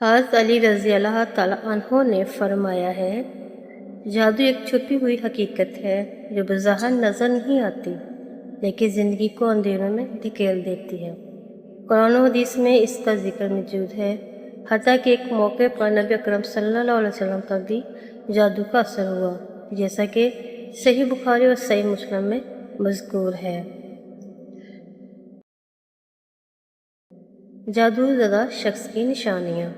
حضرت علی رضی اللہ تعالیٰ عنہ نے فرمایا ہے، جادو ایک چھپی ہوئی حقیقت ہے جو بظاہر نظر نہیں آتی لیکن زندگی کو اندھیروں میں دھکیل دیتی ہے۔ قرآن و حدیث میں اس کا ذکر موجود ہے، حتیٰ کہ ایک موقع پر نبی اکرم صلی اللہ علیہ وسلم پر بھی جادو کا اثر ہوا، جیسا کہ صحیح بخاری اور صحیح مسلم میں مذکور ہے۔ جادو زدہ شخص کی نشانیاں۔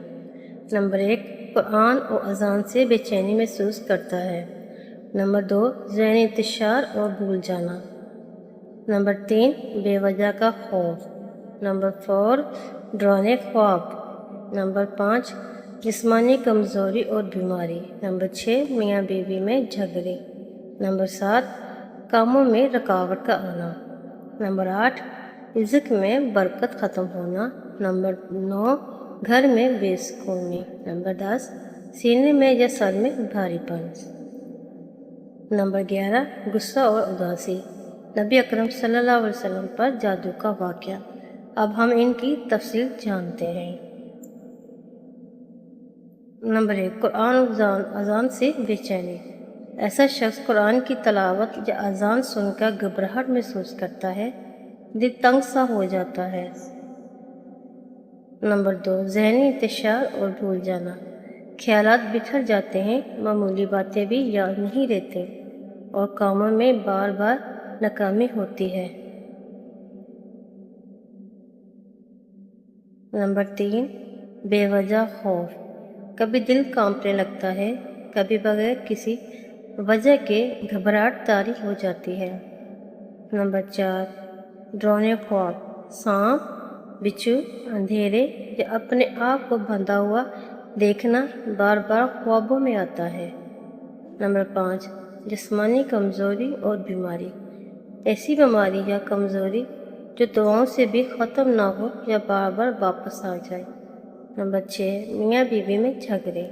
نمبر 1، قرآن اور اذان سے بے چینی محسوس کرتا ہے۔ نمبر 2، ذہنی انتشار اور بھول جانا۔ نمبر 3، بے وجہ کا خوف۔ نمبر 4، ڈرانے خواب۔ نمبر 5، جسمانی کمزوری اور بیماری۔ نمبر 6، میاں بیوی میں جھگڑے۔ نمبر 7، کاموں میں رکاوٹ کا آنا۔ نمبر 8، رزق میں برکت ختم ہونا۔ نمبر 9، گھر میں بے سکونی۔ نمبر 10، سینے میں یا سر میں بھاری پن۔ نمبر 11، غصہ اور اداسی۔ نبی اکرم صلی اللہ علیہ وسلم پر جادو کا واقعہ۔ اب ہم ان کی تفصیل جانتے ہیں۔ نمبر 1، قرآن اور اذان سے بے چینی۔ ایسا شخص قرآن کی تلاوت یا اذان سن کر گھبراہٹ محسوس کرتا ہے، دل تنگ سا ہو جاتا ہے۔ نمبر 2، ذہنی انتشار اور بھول جانا۔ خیالات بکھر جاتے ہیں، معمولی باتیں بھی یاد نہیں رہتے اور کاموں میں بار بار ناکامی ہوتی ہے۔ نمبر 3، بے وجہ خوف۔ کبھی دل کانپنے لگتا ہے، کبھی بغیر کسی وجہ کے گھبراہٹ طاری ہو جاتی ہے۔ نمبر 4، ڈرانے خواب۔ سانپ، بچھو، اندھیرے یا اپنے آپ کو بندھا ہوا دیکھنا بار بار خوابوں میں آتا ہے۔ نمبر 5، جسمانی کمزوری اور بیماری۔ ایسی بیماری یا کمزوری جو دواؤں سے بھی ختم نہ ہو یا بار بار واپس آ جائے۔ نمبر 6، میاں بیوی میں جھگڑے۔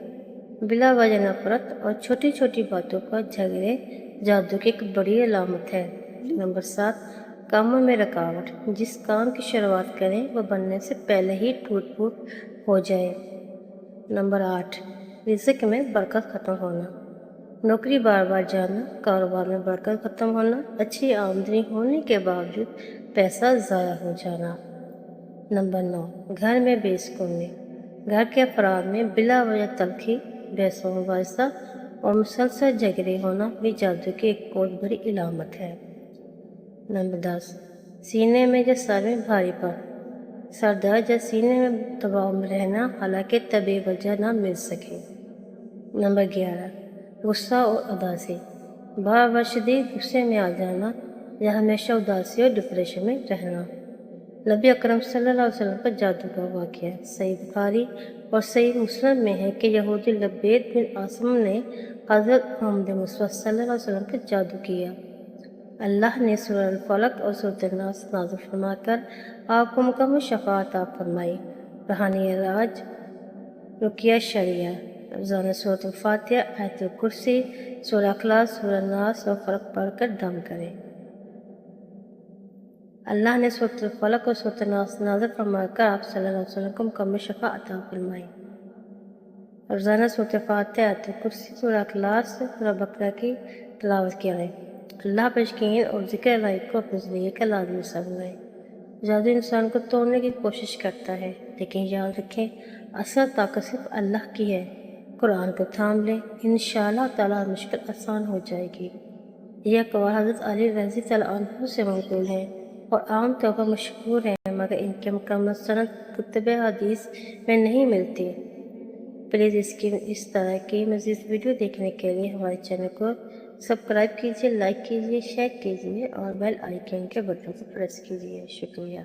بلا وجہ نفرت اور چھوٹی چھوٹی باتوں پر جھگڑے جادو کی ایک بڑی علامت ہے۔ نمبر 7، کاموں میں رکاوٹ۔ جس کام کی شروعات کریں وہ بننے سے پہلے ہی ٹوٹ پھوٹ ہو جائے۔ نمبر 8، رزق میں برکت ختم ہونا۔ نوکری بار بار جانا، کاروبار میں برکت ختم ہونا، اچھی آمدنی ہونے کے باوجود پیسہ ضائع ہو جانا۔ نمبر 9، گھر میں بے سکونی۔ گھر کے افراد میں بلا وجہ تلخی، بحث و مباحثہ اور مسلسل جھگڑے ہونا بھی جادو کی ایک بہت بڑی علامت ہے۔ نمبر 10، سینے میں یا سر میں بھاری پن۔ سر درد یا سینے میں دباؤ میں رہنا حالانکہ طبی وجہ نہ مل سکے۔ نمبر 11، غصہ اور اداسی۔ بار بار شدید غصے میں آ جانا یا ہمیشہ اداسی اور ڈپریشن میں رہنا۔ نبی اکرم صلی اللہ علیہ وسلم پر جادو کا واقعہ۔ صحیح بخاری اور صحیح مسلم میں ہے کہ یہودی لبید بن عاصم نے حضرت محمد مصطفیٰ صلی اللہ علیہ وسلم پر جادو کیا۔ اللہ نے سورہ الفلق اور سورۃ الناس نازل فرما کر آپ کو مکمل شفا عطا فرمائی۔ روحانی علاج، رقیہ شرعیہ، روزانہ سورۃ الفاتحہ، آیت الکرسی، سورہ اخلاص، سورہ الناس اور فلق پڑھ کر دم کریں۔ اللہ نے سورۃ الفلق اور سورۃ الناس نازل فرما کر آپ صلی اللہ علیہ وسلم کو مکمل شفا عطا فرمائی۔ روزانہ سورۃ الفاتحہ، آیت الکرسی، سورہ اخلاص، سورہ بقرہ کی تلاوت کریں۔ اللہ پر یقین اور ذکر الہی کو اپنی زندگی کا لازمی حصہ بنائیں۔ جادو انسان کو توڑنے کی کوشش کرتا ہے، لیکن یاد رکھیں اصل طاقت صرف اللہ کی ہے۔ قرآن کو تھام لیں، انشاءاللہ تعالیٰ مشکل آسان ہو جائے گی۔ یہ اقوال حضرت علی رضی اللہ عنہ سے منقول ہیں اور عام طور پر مشہور ہیں، مگر ان کے مکمل سند کتب حدیث میں نہیں ملتی۔ پلیز اس طرح کی مزید ویڈیو دیکھنے کے لیے ہمارے چینل کو سبسکرائب کیجیے، لائک کیجیے، شیئر کیجیے اور بیل آئیکن کے بٹن کو پریس کیجیے۔ شکریہ۔